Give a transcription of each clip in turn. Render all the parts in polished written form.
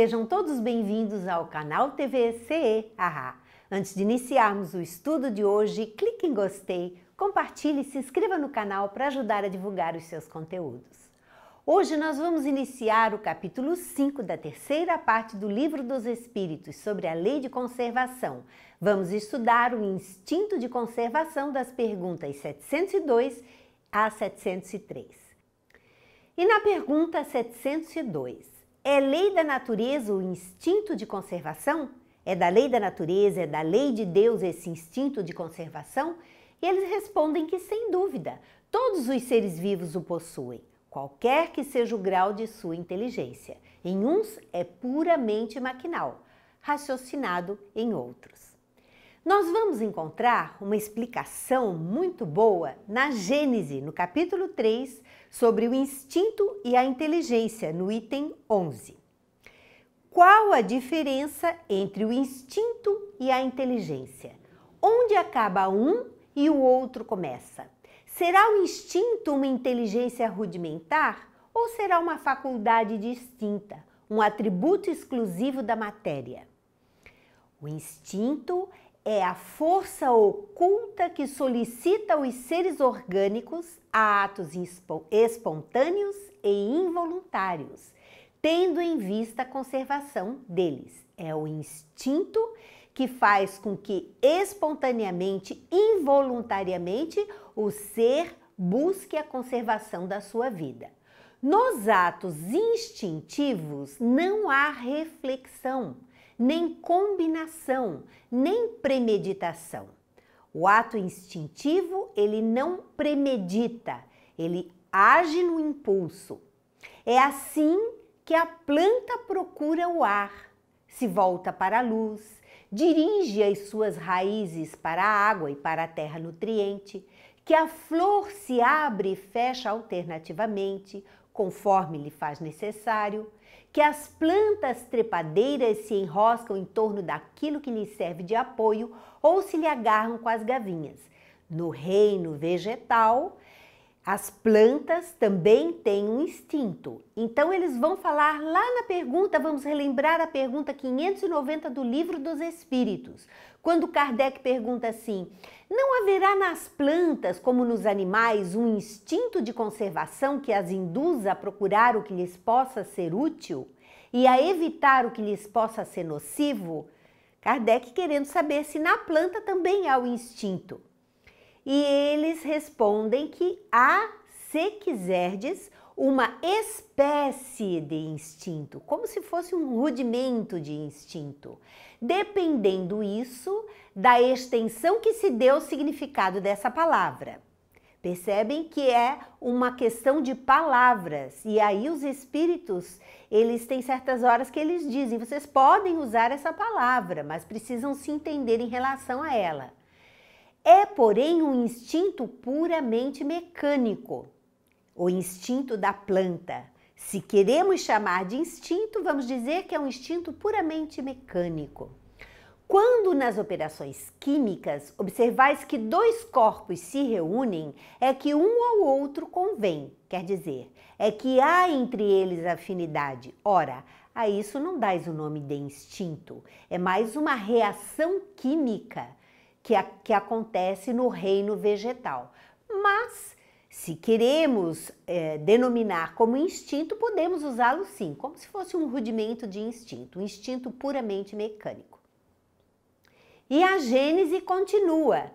sejam todos bem-vindos ao canal TV CE Haha. Antes de iniciarmos o estudo de hoje, clique em gostei, compartilhe e se inscreva no canal para ajudar a divulgar os seus conteúdos. Hoje nós vamos iniciar o capítulo 5 da terceira parte do Livro dos Espíritos sobre a Lei de Conservação. Vamos estudar o instinto de conservação das perguntas 702 a 703. E na pergunta 702, é lei da natureza o instinto de conservação? É da lei da natureza, é da lei de Deus esse instinto de conservação? E eles respondem que, sem dúvida, todos os seres vivos o possuem, qualquer que seja o grau de sua inteligência. Em uns é puramente maquinal, raciocinado em outros. Nós vamos encontrar uma explicação muito boa na Gênese, no capítulo 3, sobre o instinto e a inteligência, no item 11. Qual a diferença entre o instinto e a inteligência? Onde acaba um e o outro começa? Será o instinto uma inteligência rudimentar ou será uma faculdade distinta, um atributo exclusivo da matéria? O instinto é a força oculta que solicita aos seres orgânicos a atos espontâneos e involuntários, tendo em vista a conservação deles. É o instinto que faz com que espontaneamente, involuntariamente, o ser busque a conservação da sua vida. Nos atos instintivos não há reflexão, nem combinação, nem premeditação. O ato instintivo, ele não premedita, ele age no impulso. É assim que a planta procura o ar, se volta para a luz, dirige as suas raízes para a água e para a terra nutriente, que a flor se abre e fecha alternativamente, conforme lhe faz necessário, que as plantas trepadeiras se enroscam em torno daquilo que lhes serve de apoio ou se lhe agarram com as gavinhas. No reino vegetal, as plantas também têm um instinto. Então eles vão falar lá na pergunta, vamos relembrar a pergunta 590 do Livro dos Espíritos, quando Kardec pergunta assim: não haverá nas plantas, como nos animais, um instinto de conservação que as induza a procurar o que lhes possa ser útil e a evitar o que lhes possa ser nocivo? Kardec querendo saber se na planta também há o instinto. E eles respondem que há, se quiserdes, uma espécie de instinto, como se fosse um rudimento de instinto, dependendo isso da extensão que se deu o significado dessa palavra. Percebem que é uma questão de palavras, e aí os espíritos, eles têm certas horas que eles dizem, vocês podem usar essa palavra, mas precisam se entender em relação a ela. É, porém, um instinto puramente mecânico, o instinto da planta. Se queremos chamar de instinto, vamos dizer que é um instinto puramente mecânico. Quando nas operações químicas observais que dois corpos se reúnem, é que um ao outro convém, quer dizer, é que há entre eles afinidade. Ora, a isso não dás o nome de instinto, é mais uma reação química que acontece no reino vegetal. Mas, se queremos denominar como instinto, podemos usá-lo sim, como se fosse um rudimento de instinto, um instinto puramente mecânico. E a Gênese continua.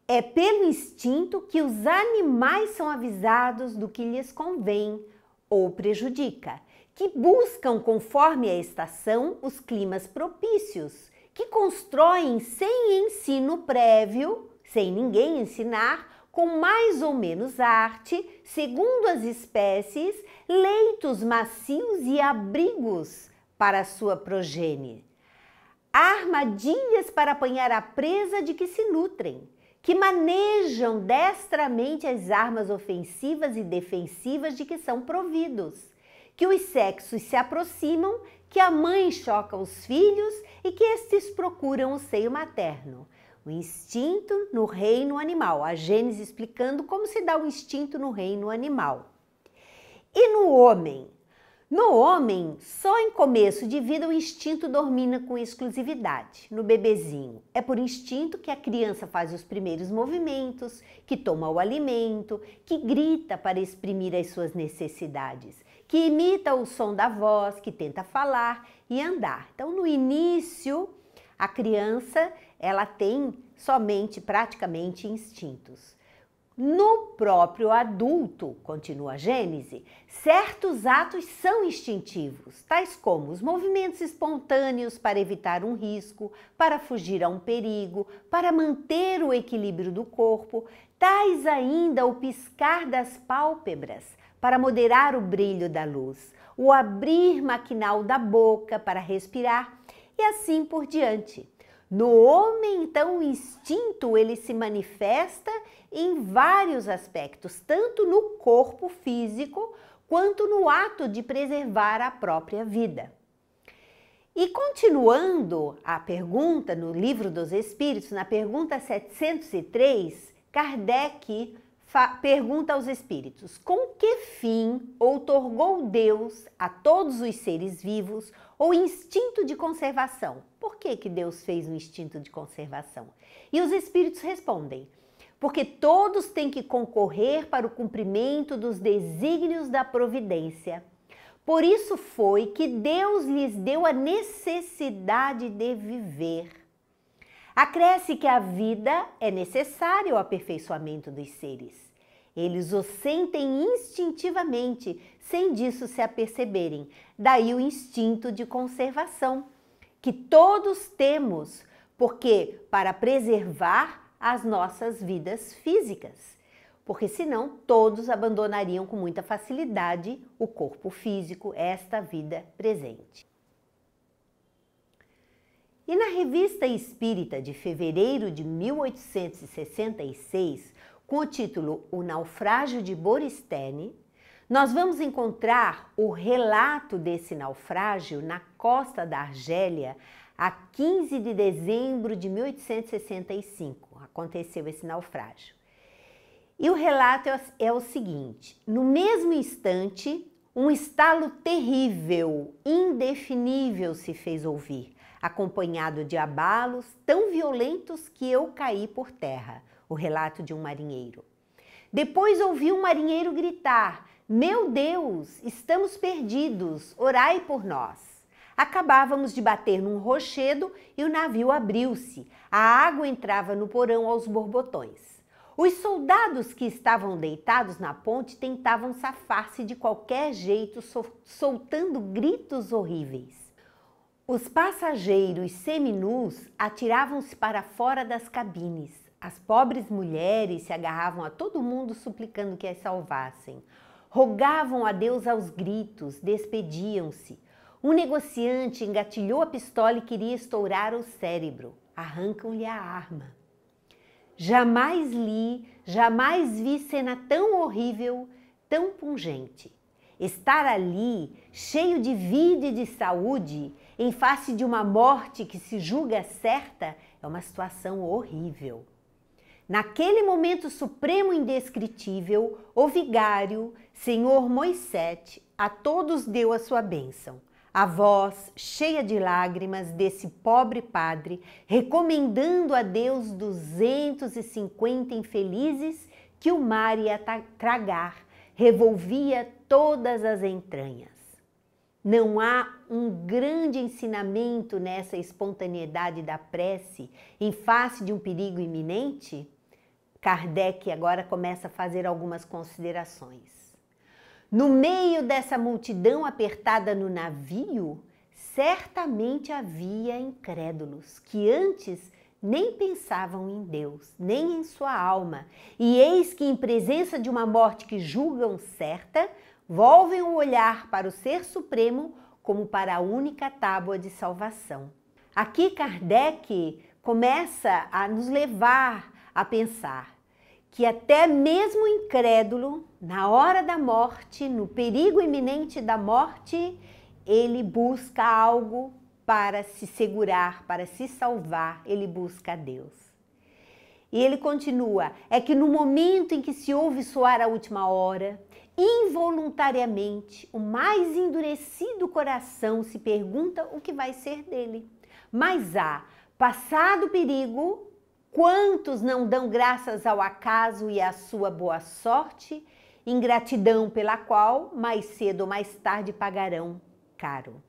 É pelo instinto que os animais são avisados do que lhes convém ou prejudica, que buscam, conforme a estação, os climas propícios, que constroem sem ensino prévio, sem ninguém ensinar, com mais ou menos arte, segundo as espécies, leitos macios e abrigos para a sua progênie. Armadilhas para apanhar a presa de que se nutrem, que manejam destramente as armas ofensivas e defensivas de que são providos, que os sexos se aproximam, que a mãe choca os filhos e que estes procuram o seio materno. O instinto no reino animal, a Gênese explicando como se dá o instinto no reino animal. E no homem? No homem, só em começo de vida o instinto domina com exclusividade. No bebezinho, é por instinto que a criança faz os primeiros movimentos, que toma o alimento, que grita para exprimir as suas necessidades, que imita o som da voz, que tenta falar e andar. Então, no início, a criança, ela tem somente, praticamente, instintos. No próprio adulto, continua a Gênese, certos atos são instintivos, tais como os movimentos espontâneos para evitar um risco, para fugir a um perigo, para manter o equilíbrio do corpo, tais ainda o piscar das pálpebras, para moderar o brilho da luz, o abrir maquinal da boca para respirar e assim por diante. No homem, então, o instinto ele se manifesta em vários aspectos, tanto no corpo físico quanto no ato de preservar a própria vida. E continuando a pergunta no Livro dos Espíritos, na pergunta 703, Kardec pergunta aos espíritos: com que fim outorgou Deus a todos os seres vivos o instinto de conservação? Por que Deus fez um instinto de conservação? E os espíritos respondem: porque todos têm que concorrer para o cumprimento dos desígnios da providência. Por isso foi que Deus lhes deu a necessidade de viver. Acresce que a vida é necessária ao aperfeiçoamento dos seres. Eles o sentem instintivamente, sem disso se aperceberem. Daí o instinto de conservação, que todos temos, porque para preservar as nossas vidas físicas. Porque senão todos abandonariam com muita facilidade o corpo físico, esta vida presente. E na Revista Espírita de fevereiro de 1866, com o título O Naufrágio de Boristene, nós vamos encontrar o relato desse naufrágio na costa da Argélia, a 15 de dezembro de 1865. Aconteceu esse naufrágio. E o relato é o seguinte: no mesmo instante, um estalo terrível, indefinível se fez ouvir, acompanhado de abalos tão violentos que eu caí por terra. O relato de um marinheiro. Depois ouvi um marinheiro gritar: meu Deus, estamos perdidos, orai por nós. Acabávamos de bater num rochedo e o navio abriu-se. A água entrava no porão aos borbotões. Os soldados que estavam deitados na ponte tentavam safar-se de qualquer jeito, soltando gritos horríveis. Os passageiros seminus atiravam-se para fora das cabines. As pobres mulheres se agarravam a todo mundo suplicando que as salvassem. Rogavam a Deus aos gritos, despediam-se. Um negociante engatilhou a pistola e queria estourar o cérebro. Arrancam-lhe a arma. Jamais vi cena tão horrível, tão pungente. Estar ali, cheio de vida e de saúde, em face de uma morte que se julga certa, é uma situação horrível. Naquele momento supremo e indescritível, o vigário, senhor Moisés, a todos deu a sua bênção. A voz, cheia de lágrimas, desse pobre padre, recomendando a Deus 250 infelizes que o mar ia tragar, revolvia todas as entranhas. Não há um grande ensinamento nessa espontaneidade da prece em face de um perigo iminente? Kardec agora começa a fazer algumas considerações. No meio dessa multidão apertada no navio, certamente havia incrédulos que antes nem pensavam em Deus, nem em sua alma, e eis que em presença de uma morte que julgam certa, volvem o olhar para o Ser Supremo como para a única tábua de salvação. Aqui Kardec começa a nos levar a pensar que até mesmo o incrédulo, na hora da morte, no perigo iminente da morte, ele busca algo para se segurar, para se salvar, ele busca a Deus. E ele continua: é que no momento em que se ouve soar a última hora, Involuntariamente, o mais endurecido coração se pergunta o que vai ser dele. Mas passado o perigo, quantos não dão graças ao acaso e à sua boa sorte, ingratidão pela qual mais cedo ou mais tarde pagarão caro.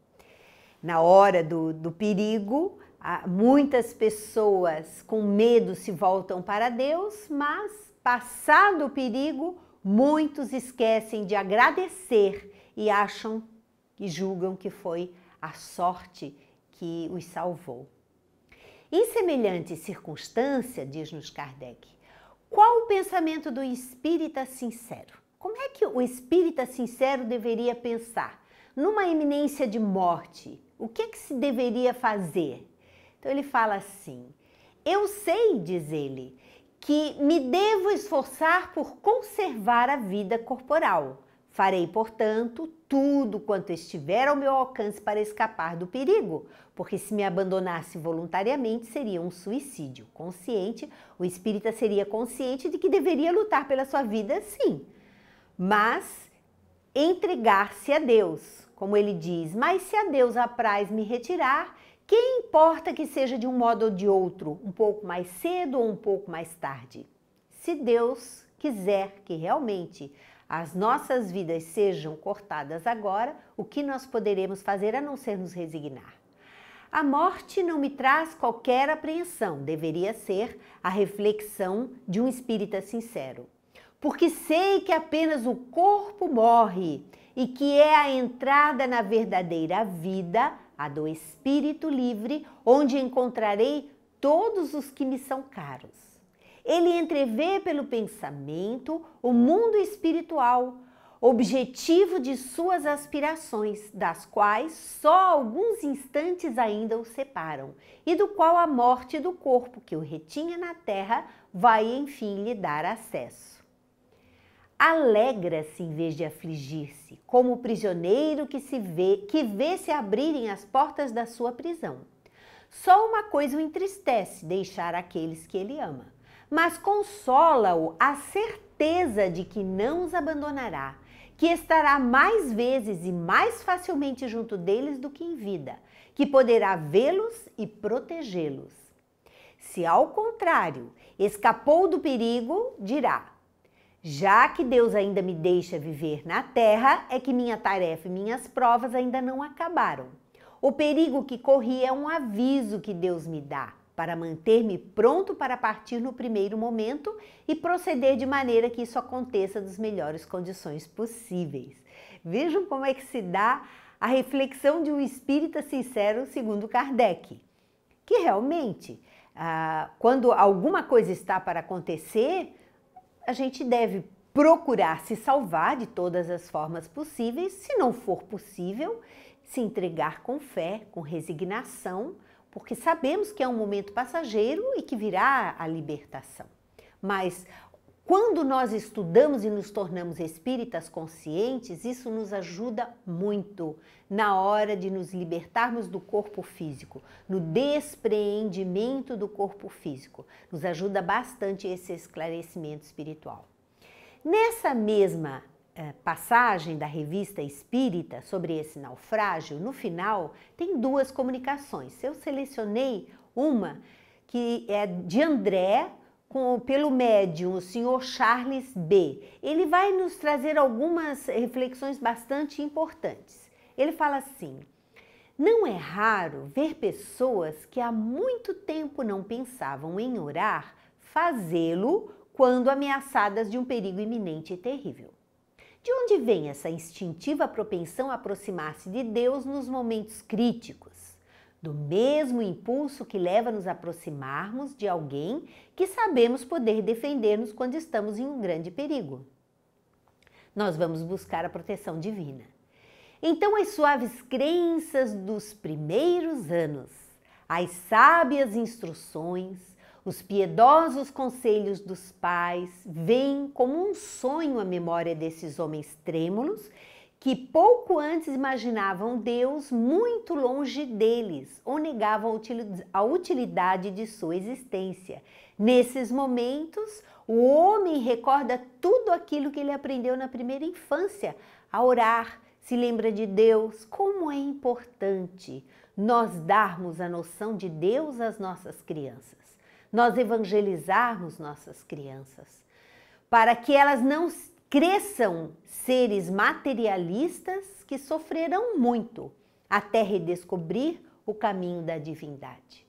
Na hora do perigo, muitas pessoas com medo se voltam para Deus, mas passado o perigo, muitos esquecem de agradecer e acham e julgam que foi a sorte que os salvou. Em semelhante circunstância, diz-nos Kardec, qual o pensamento do espírita sincero? Como é que o espírita sincero deveria pensar? Numa iminência de morte, o que se deveria fazer? Então ele fala assim, eu sei, diz ele, que me devo esforçar por conservar a vida corporal. Farei, portanto, tudo quanto estiver ao meu alcance para escapar do perigo, porque se me abandonasse voluntariamente seria um suicídio. Consciente, o espírita seria consciente de que deveria lutar pela sua vida, sim, mas entregar-se a Deus, como ele diz, mas se a Deus apraz me retirar, quem importa que seja de um modo ou de outro, um pouco mais cedo ou um pouco mais tarde? Se Deus quiser que realmente as nossas vidas sejam cortadas agora, o que nós poderemos fazer a não ser nos resignar? A morte não me traz qualquer apreensão, deveria ser a reflexão de um espírita sincero. Porque sei que apenas o corpo morre e que é a entrada na verdadeira vida, a do espírito livre, onde encontrarei todos os que me são caros. Ele entrevê pelo pensamento o mundo espiritual, objetivo de suas aspirações, das quais só alguns instantes ainda o separam, e do qual a morte do corpo que o retinha na terra vai enfim lhe dar acesso. Alegra-se em vez de afligir-se, como o prisioneiro que vê se abrirem as portas da sua prisão. Só uma coisa o entristece, deixar aqueles que ele ama, mas consola-o a certeza de que não os abandonará, que estará mais vezes e mais facilmente junto deles do que em vida, que poderá vê-los e protegê-los. Se ao contrário, escapou do perigo, dirá: já que Deus ainda me deixa viver na terra, é que minha tarefa e minhas provas ainda não acabaram. O perigo que corri é um aviso que Deus me dá, para manter-me pronto para partir no primeiro momento e proceder de maneira que isso aconteça das melhores condições possíveis. Vejam como é que se dá a reflexão de um espírita sincero segundo Kardec, que realmente, quando alguma coisa está para acontecer, a gente deve procurar se salvar de todas as formas possíveis, se não for possível, se entregar com fé, com resignação, porque sabemos que é um momento passageiro e que virá a libertação. Mas quando nós estudamos e nos tornamos espíritas conscientes, isso nos ajuda muito na hora de nos libertarmos do corpo físico, no despreendimento do corpo físico. Nos ajuda bastante esse esclarecimento espiritual. Nessa mesma passagem da Revista Espírita sobre esse naufrágio, no final tem duas comunicações. Eu selecionei uma que é de André, pelo médium, o senhor Charles B. Ele vai nos trazer algumas reflexões bastante importantes. Ele fala assim: não é raro ver pessoas que há muito tempo não pensavam em orar, fazê-lo quando ameaçadas de um perigo iminente e terrível. De onde vem essa instintiva propensão a aproximar-se de Deus nos momentos críticos? Do mesmo impulso que leva a nos aproximarmos de alguém que sabemos poder defender-nos quando estamos em um grande perigo. Nós vamos buscar a proteção divina. Então, as suaves crenças dos primeiros anos, as sábias instruções, os piedosos conselhos dos pais vêm como um sonho à memória desses homens trêmulos que pouco antes imaginavam Deus muito longe deles ou negavam a utilidade de sua existência. Nesses momentos, O homem recorda tudo aquilo que ele aprendeu na primeira infância, a orar, se lembra de Deus. Como é importante nós darmos a noção de Deus às nossas crianças, nós evangelizarmos nossas crianças, para que elas não cresçam seres materialistas que sofrerão muito até redescobrir o caminho da divindade.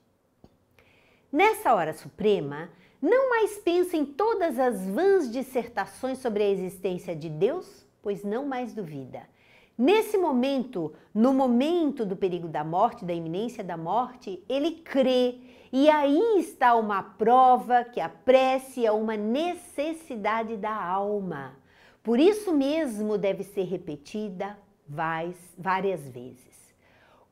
Nessa hora suprema, não mais pensa em todas as vãs dissertações sobre a existência de Deus, pois não mais duvida. Nesse momento, no momento do perigo da morte, da iminência da morte, ele crê, e aí está uma prova que a prece é uma necessidade da alma. Por isso mesmo deve ser repetida várias vezes.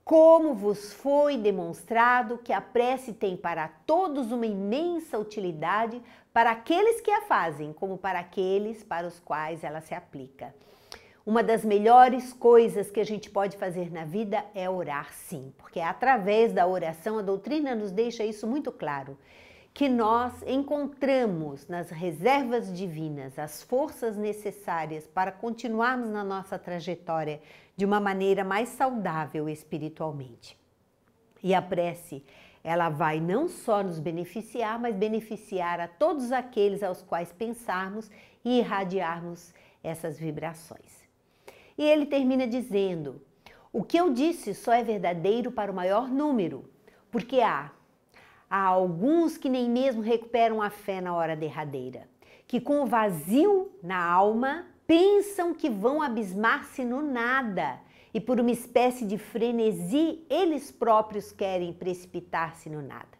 Como vos foi demonstrado que a prece tem para todos uma imensa utilidade, para aqueles que a fazem, como para aqueles para os quais ela se aplica. Uma das melhores coisas que a gente pode fazer na vida é orar, sim, porque através da oração a doutrina nos deixa isso muito claro, que nós encontramos nas reservas divinas as forças necessárias para continuarmos na nossa trajetória de uma maneira mais saudável espiritualmente. E a prece, ela vai não só nos beneficiar, mas beneficiar a todos aqueles aos quais pensarmos e irradiarmos essas vibrações. E ele termina dizendo: o que eu disse só é verdadeiro para o maior número, porque há alguns que nem mesmo recuperam a fé na hora derradeira, que com o vazio na alma pensam que vão abismar-se no nada e por uma espécie de frenesi eles próprios querem precipitar-se no nada.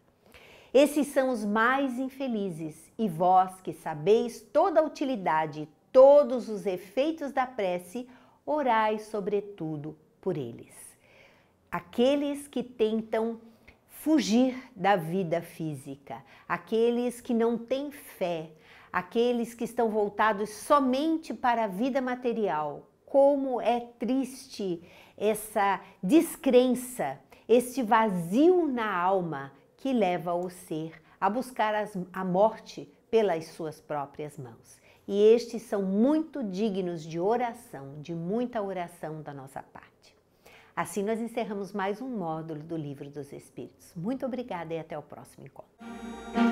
Esses são os mais infelizes, e vós que sabeis toda a utilidade e todos os efeitos da prece, orai sobretudo por eles. Aqueles que tentam fugir da vida física, aqueles que não têm fé, aqueles que estão voltados somente para a vida material. Como é triste essa descrença, este vazio na alma que leva o ser a buscar a morte pelas suas próprias mãos. E estes são muito dignos de oração, de muita oração da nossa parte. Assim nós encerramos mais um módulo do Livro dos Espíritos. Muito obrigada e até o próximo encontro.